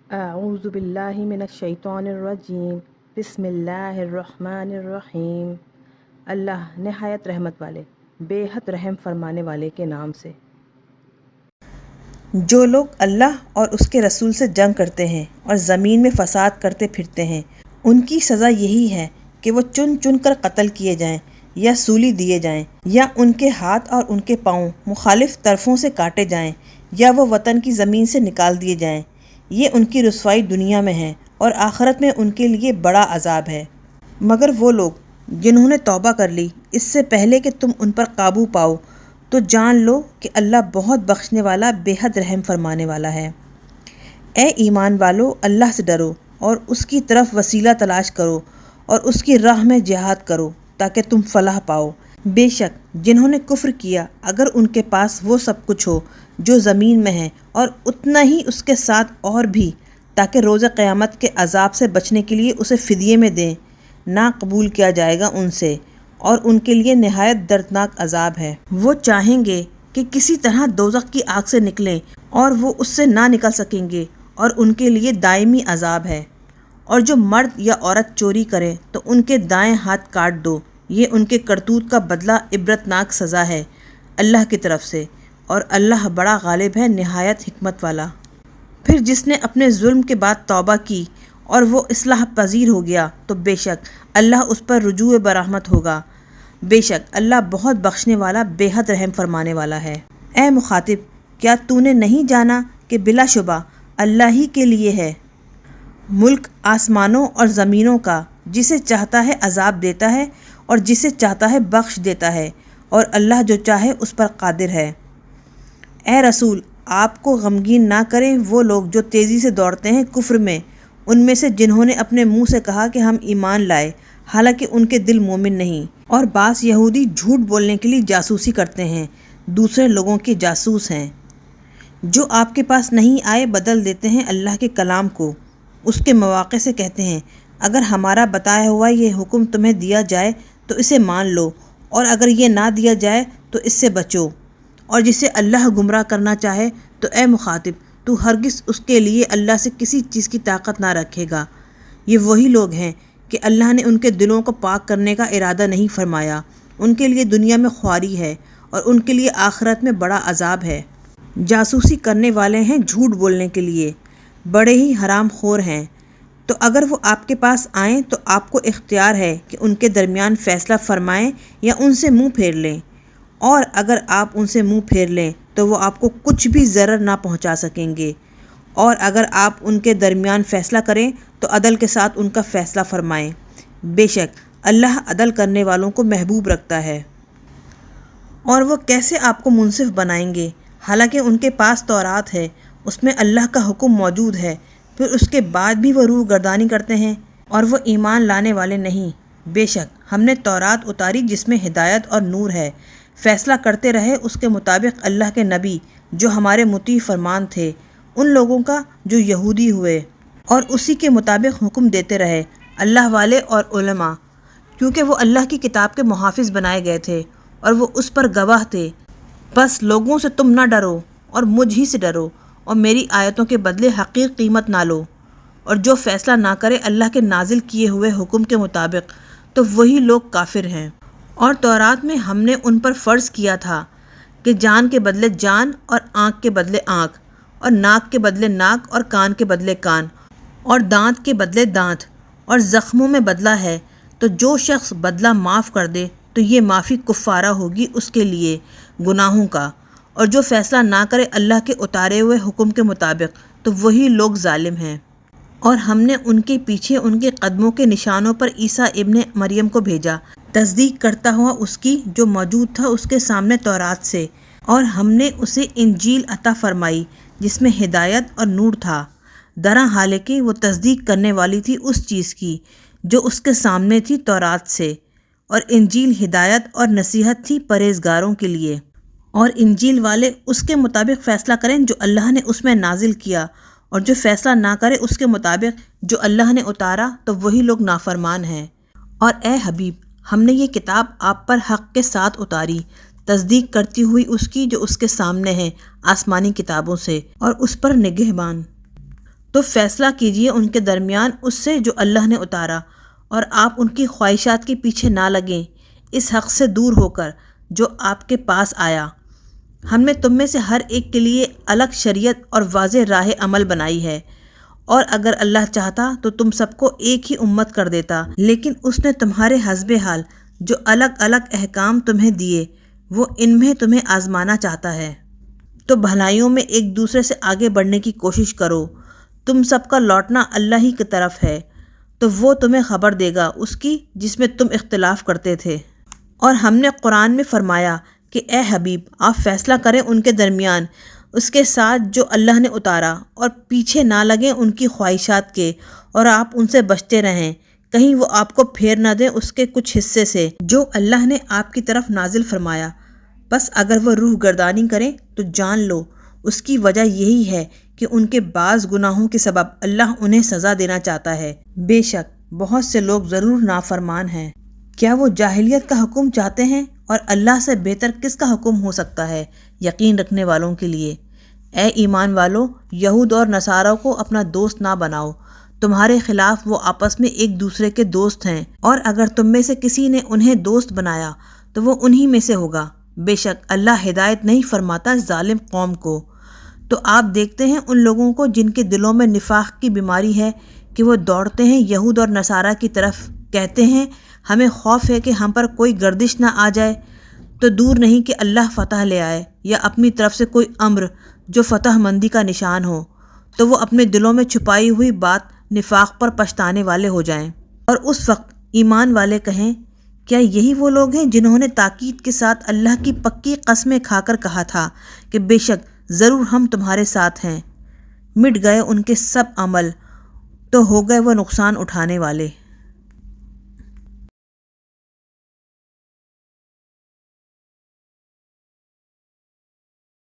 اعوذ باللہ من الشیطان الرجیم بسم اللہ الرحمن الرحیم۔ اللہ نہایت رحمت والے بے حد رحم فرمانے والے کے نام سے۔ جو لوگ اللہ اور اس کے رسول سے جنگ کرتے ہیں اور زمین میں فساد کرتے پھرتے ہیں، ان کی سزا یہی ہے کہ وہ چن چن کر قتل کیے جائیں یا سولی دیے جائیں، یا ان کے ہاتھ اور ان کے پاؤں مخالف طرفوں سے کاٹے جائیں، یا وہ وطن کی زمین سے نکال دیے جائیں۔ یہ ان کی رسوائی دنیا میں ہے اور آخرت میں ان کے لیے بڑا عذاب ہے۔ مگر وہ لوگ جنہوں نے توبہ کر لی اس سے پہلے کہ تم ان پر قابو پاؤ، تو جان لو کہ اللہ بہت بخشنے والا بے حد رحم فرمانے والا ہے۔ اے ایمان والو، اللہ سے ڈرو اور اس کی طرف وسیلہ تلاش کرو اور اس کی راہ میں جہاد کرو تاکہ تم فلاح پاؤ۔ بے شک جنہوں نے کفر کیا، اگر ان کے پاس وہ سب کچھ ہو جو زمین میں ہے اور اتنا ہی اس کے ساتھ اور بھی، تاکہ روز قیامت کے عذاب سے بچنے کے لیے اسے فدیے میں دیں، نہ قبول کیا جائے گا ان سے، اور ان کے لیے نہایت دردناک عذاب ہے۔ وہ چاہیں گے کہ کسی طرح دوزخ کی آگ سے نکلیں اور وہ اس سے نہ نکل سکیں گے، اور ان کے لیے دائمی عذاب ہے۔ اور جو مرد یا عورت چوری کریں تو ان کے دائیں ہاتھ کاٹ دو، یہ ان کے کرتوت کا بدلہ عبرتناک سزا ہے اللہ کی طرف سے، اور اللہ بڑا غالب ہے، نہایت حکمت والا۔ پھر جس نے اپنے ظلم کے بعد توبہ کی اور وہ اصلاح پذیر ہو گیا تو بے شک اللہ اس پر رجوع برحمت ہوگا۔ بے شک اللہ بہت بخشنے والا بے حد رحم فرمانے والا ہے۔ اے مخاطب، کیا تو نے نہیں جانا کہ بلا شبہ اللہ ہی کے لیے ہے ملک آسمانوں اور زمینوں کا، جسے چاہتا ہے عذاب دیتا ہے اور جسے چاہتا ہے بخش دیتا ہے، اور اللہ جو چاہے اس پر قادر ہے۔ اے رسول، آپ کو غمگین نہ کریں وہ لوگ جو تیزی سے دوڑتے ہیں کفر میں، ان میں سے جنہوں نے اپنے منہ سے کہا کہ ہم ایمان لائے، حالانکہ ان کے دل مومن نہیں۔ اور بعض یہودی جھوٹ بولنے کے لیے جاسوسی کرتے ہیں، دوسرے لوگوں کے جاسوس ہیں۔ جو آپ کے پاس نہیں آئے بدل دیتے ہیں اللہ کے کلام کو، اس کے مواقع سے کہتے ہیں اگر ہمارا بتایا ہوا یہ حکم تمہیں دیا جائے تو اسے مان لو، اور اگر یہ نہ دیا جائے تو اس سے بچو۔ اور جسے اللہ گمراہ کرنا چاہے تو اے مخاطب، تو ہرگز اس کے لیے اللہ سے کسی چیز کی طاقت نہ رکھے گا۔ یہ وہی لوگ ہیں کہ اللہ نے ان کے دلوں کو پاک کرنے کا ارادہ نہیں فرمایا، ان کے لیے دنیا میں خواری ہے اور ان کے لیے آخرت میں بڑا عذاب ہے۔ جاسوسی کرنے والے ہیں جھوٹ بولنے کے لیے، بڑے ہی حرام خور ہیں۔ تو اگر وہ آپ کے پاس آئیں تو آپ کو اختیار ہے کہ ان کے درمیان فیصلہ فرمائیں یا ان سے منہ پھیر لیں، اور اگر آپ ان سے منہ پھیر لیں تو وہ آپ کو کچھ بھی ضرر نہ پہنچا سکیں گے، اور اگر آپ ان کے درمیان فیصلہ کریں تو عدل کے ساتھ ان کا فیصلہ فرمائیں۔ بے شک اللہ عدل کرنے والوں کو محبوب رکھتا ہے۔ اور وہ کیسے آپ کو منصف بنائیں گے حالانکہ ان کے پاس تورات ہے، اس میں اللہ کا حکم موجود ہے، پھر اس کے بعد بھی وہ روح گردانی کرتے ہیں اور وہ ایمان لانے والے نہیں۔ بے شک ہم نے تورات اتاری جس میں ہدایت اور نور ہے، فیصلہ کرتے رہے اس کے مطابق اللہ کے نبی جو ہمارے مطیع فرمان تھے ان لوگوں کا جو یہودی ہوئے، اور اسی کے مطابق حکم دیتے رہے اللہ والے اور علماء، کیونکہ وہ اللہ کی کتاب کے محافظ بنائے گئے تھے اور وہ اس پر گواہ تھے۔ بس لوگوں سے تم نہ ڈرو اور مجھ ہی سے ڈرو، اور میری آیتوں کے بدلے حقیر قیمت نہ لو۔ اور جو فیصلہ نہ کرے اللہ کے نازل کیے ہوئے حکم کے مطابق تو وہی لوگ کافر ہیں۔ اور تورات میں ہم نے ان پر فرض کیا تھا کہ جان کے بدلے جان، اور آنکھ کے بدلے آنکھ، اور ناک کے بدلے ناک، اور کان کے بدلے کان، اور دانت کے بدلے دانت، اور زخموں میں بدلہ ہے، تو جو شخص بدلہ معاف کر دے تو یہ معافی کفارہ ہوگی اس کے لیے گناہوں کا، اور جو فیصلہ نہ کرے اللہ کے اتارے ہوئے حکم کے مطابق تو وہی لوگ ظالم ہیں۔ اور ہم نے ان کے پیچھے ان کے قدموں کے نشانوں پر عیسیٰ ابن مریم کو بھیجا، تصدیق کرتا ہوا اس کی جو موجود تھا اس کے سامنے تورات سے، اور ہم نے اسے انجیل عطا فرمائی جس میں ہدایت اور نور تھا، درا حالانکہ وہ تصدیق کرنے والی تھی اس چیز کی جو اس کے سامنے تھی تورات سے، اور انجیل ہدایت اور نصیحت تھی پرہیزگاروں کے لیے۔ اور انجیل والے اس کے مطابق فیصلہ کریں جو اللہ نے اس میں نازل کیا، اور جو فیصلہ نہ کرے اس کے مطابق جو اللہ نے اتارا تو وہی لوگ نافرمان ہیں۔ اور اے حبیب، ہم نے یہ کتاب آپ پر حق کے ساتھ اتاری، تصدیق کرتی ہوئی اس کی جو اس کے سامنے ہے آسمانی کتابوں سے، اور اس پر نگہبان۔ تو فیصلہ کیجئے ان کے درمیان اس سے جو اللہ نے اتارا، اور آپ ان کی خواہشات کے پیچھے نہ لگیں، اس حق سے دور ہو کر جو آپ کے پاس آیا۔ ہم نے تم میں سے ہر ایک کے لیے الگ شریعت اور واضح راہ عمل بنائی ہے، اور اگر اللہ چاہتا تو تم سب کو ایک ہی امت کر دیتا، لیکن اس نے تمہارے حسب حال جو الگ الگ احکام تمہیں دیے، وہ ان میں تمہیں آزمانا چاہتا ہے۔ تو بھلائیوں میں ایک دوسرے سے آگے بڑھنے کی کوشش کرو۔ تم سب کا لوٹنا اللہ ہی کی طرف ہے، تو وہ تمہیں خبر دے گا اس کی جس میں تم اختلاف کرتے تھے۔ اور ہم نے قرآن میں فرمایا کہ اے حبیب، آپ فیصلہ کریں ان کے درمیان اس کے ساتھ جو اللہ نے اتارا، اور پیچھے نہ لگیں ان کی خواہشات کے، اور آپ ان سے بچتے رہیں، کہیں وہ آپ کو پھیر نہ دیں اس کے کچھ حصے سے جو اللہ نے آپ کی طرف نازل فرمایا۔ بس اگر وہ روح گردانی کریں تو جان لو اس کی وجہ یہی ہے کہ ان کے بعض گناہوں کے سبب اللہ انہیں سزا دینا چاہتا ہے۔ بے شک بہت سے لوگ ضرور نافرمان ہیں۔ کیا وہ جاہلیت کا حکم چاہتے ہیں؟ اور اللہ سے بہتر کس کا حکم ہو سکتا ہے یقین رکھنے والوں کے لیے۔ اے ایمان والو، یہود اور نصارہ کو اپنا دوست نہ بناؤ، تمہارے خلاف وہ آپس میں ایک دوسرے کے دوست ہیں، اور اگر تم میں سے کسی نے انہیں دوست بنایا تو وہ انہی میں سے ہوگا۔ بے شک اللہ ہدایت نہیں فرماتا ظالم قوم کو۔ تو آپ دیکھتے ہیں ان لوگوں کو جن کے دلوں میں نفاق کی بیماری ہے کہ وہ دوڑتے ہیں یہود اور نصارہ کی طرف، کہتے ہیں ہمیں خوف ہے کہ ہم پر کوئی گردش نہ آ جائے، تو دور نہیں کہ اللہ فتح لے آئے یا اپنی طرف سے کوئی امر جو فتح مندی کا نشان ہو، تو وہ اپنے دلوں میں چھپائی ہوئی بات نفاق پر پچھتانے والے ہو جائیں، اور اس وقت ایمان والے کہیں کیا یہی وہ لوگ ہیں جنہوں نے تاکید کے ساتھ اللہ کی پکی قسمیں کھا کر کہا تھا کہ بے شک ضرور ہم تمہارے ساتھ ہیں۔ مٹ گئے ان کے سب عمل، تو ہو گئے وہ نقصان اٹھانے والے۔